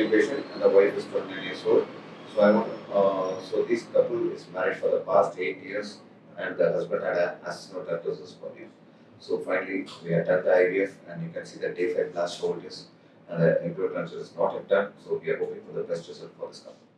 male patient and the wife is 29 years old. So I want, so this couple is married for the past 8 years, and the husband had an acinotertosis for you. So finally, we had done the IVF, and you can see the day 5 blast hold is, and the embryo transfer is not yet done. So we are hoping for the best result for this couple.